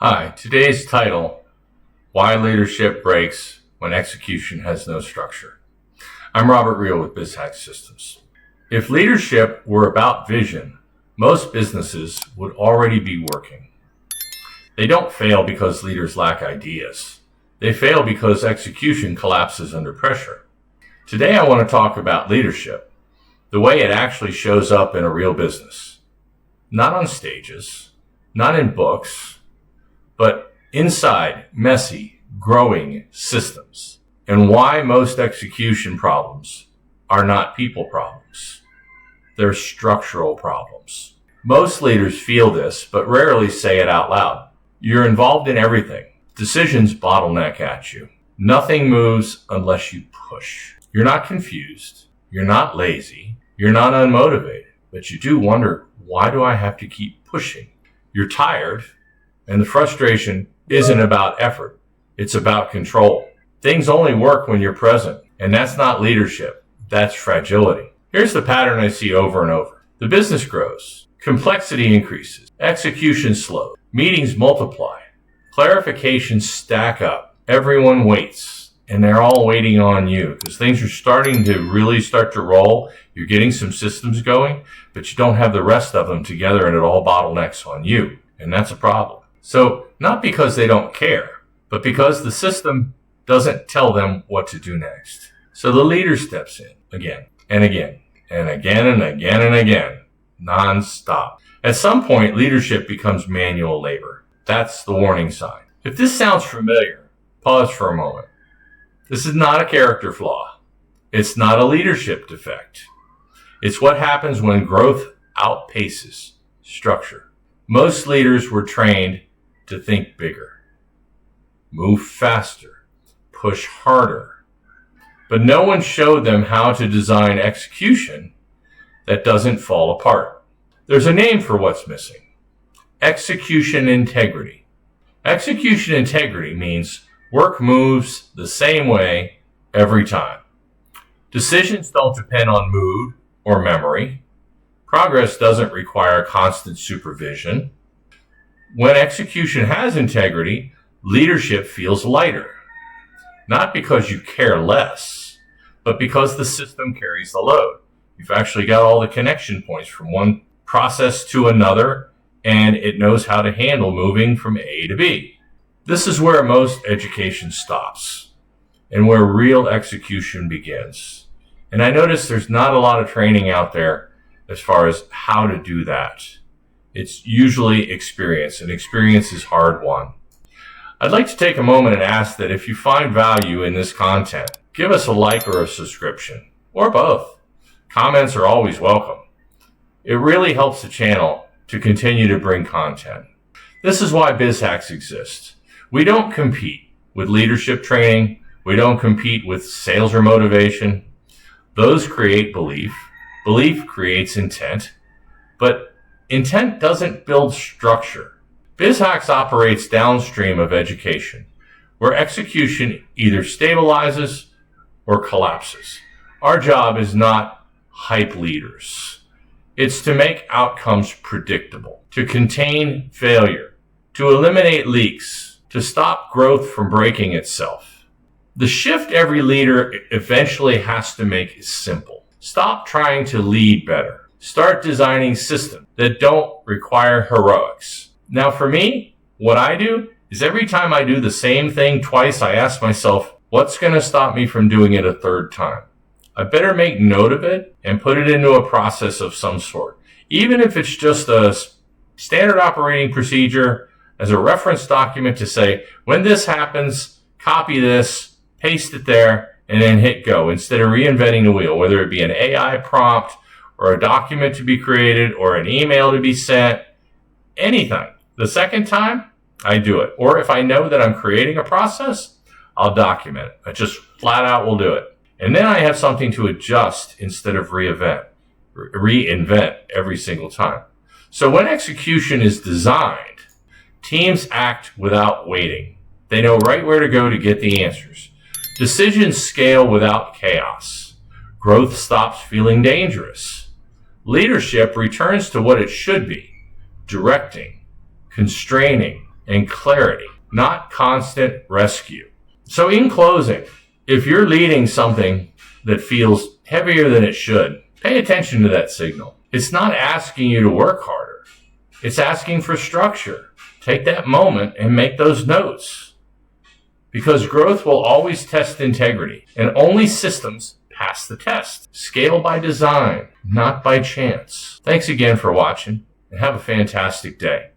Hi, today's title, Why Leadership Breaks When Execution Has No Structure. I'm Reil with BizHackz Systems. If leadership were about vision, most businesses would already be working. They don't fail because leaders lack ideas. They fail because execution collapses under pressure. Today I want to talk about leadership, the way it actually shows up in a real business. Not on stages, not in books, but inside messy, growing systems, and why most execution problems are not people problems. They're structural problems. Most leaders feel this, but rarely say it out loud. You're involved in everything. Decisions bottleneck at you. Nothing moves unless you push. You're not confused. You're not lazy. You're not unmotivated, but you do wonder, why do I have to keep pushing? You're tired. And the frustration isn't about effort. It's about control. Things only work when you're present. And that's not leadership. That's fragility. Here's the pattern I see over and over. The business grows. Complexity increases. Execution slows. Meetings multiply. Clarifications stack up. Everyone waits. And they're all waiting on you because things are starting to really start to roll. You're getting some systems going, but you don't have the rest of them together and it all bottlenecks on you. And that's a problem. So not because they don't care, but because the system doesn't tell them what to do next. So the leader steps in again and again and again and again and again, non-stop. At some point, leadership becomes manual labor. That's the warning sign. If this sounds familiar, pause for a moment. This is not a character flaw. It's not a leadership defect. It's what happens when growth outpaces structure. Most leaders were trained to think bigger, move faster, push harder. But no one showed them how to design execution that doesn't fall apart. There's a name for what's missing. Execution integrity. Execution integrity means work moves the same way every time. Decisions don't depend on mood or memory. Progress doesn't require constant supervision. When execution has integrity, leadership feels lighter. Not because you care less, but because the system carries the load. You've actually got all the connection points from one process to another, and it knows how to handle moving from A to B. This is where most education stops and where real execution begins. And I notice there's not a lot of training out there as far as how to do that. It's usually experience, and experience is hard won. I'd like to take a moment and ask that if you find value in this content, give us a like or a subscription, or both. Comments are always welcome. It really helps the channel to continue to bring content. This is why BizHackz exists. We don't compete with leadership training. We don't compete with sales or motivation. Those create belief. Belief creates intent. But intent doesn't build structure. BizHackz operates downstream of education, where execution either stabilizes or collapses. Our job is not hype leaders. It's to make outcomes predictable, to contain failure, to eliminate leaks, to stop growth from breaking itself. The shift every leader eventually has to make is simple. Stop trying to lead better. Start designing systems that don't require heroics. Now for me, what I do is every time I do the same thing twice, I ask myself, what's going to stop me from doing it a third time? I better make note of it and put it into a process of some sort. Even if it's just a standard operating procedure as a reference document to say, when this happens, copy this, paste it there, and then hit go instead of reinventing the wheel, whether it be an AI prompt or a document to be created or an email to be sent, anything. The second time, I do it. Or if I know that I'm creating a process, I'll document it. I just flat out will do it. And then I have something to adjust instead of reinvent every single time. So when execution is designed, teams act without waiting. They know right where to go to get the answers. Decisions scale without chaos. Growth stops feeling dangerous. Leadership returns to what it should be: directing, constraining, and clarity, not constant rescue. So in closing, if you're leading something that feels heavier than it should, pay attention to that signal. It's not asking you to work harder. It's asking for structure. Take that moment and make those notes. Because growth will always test integrity, and only systems pass the test. Scale by design, not by chance. Thanks again for watching, and have a fantastic day.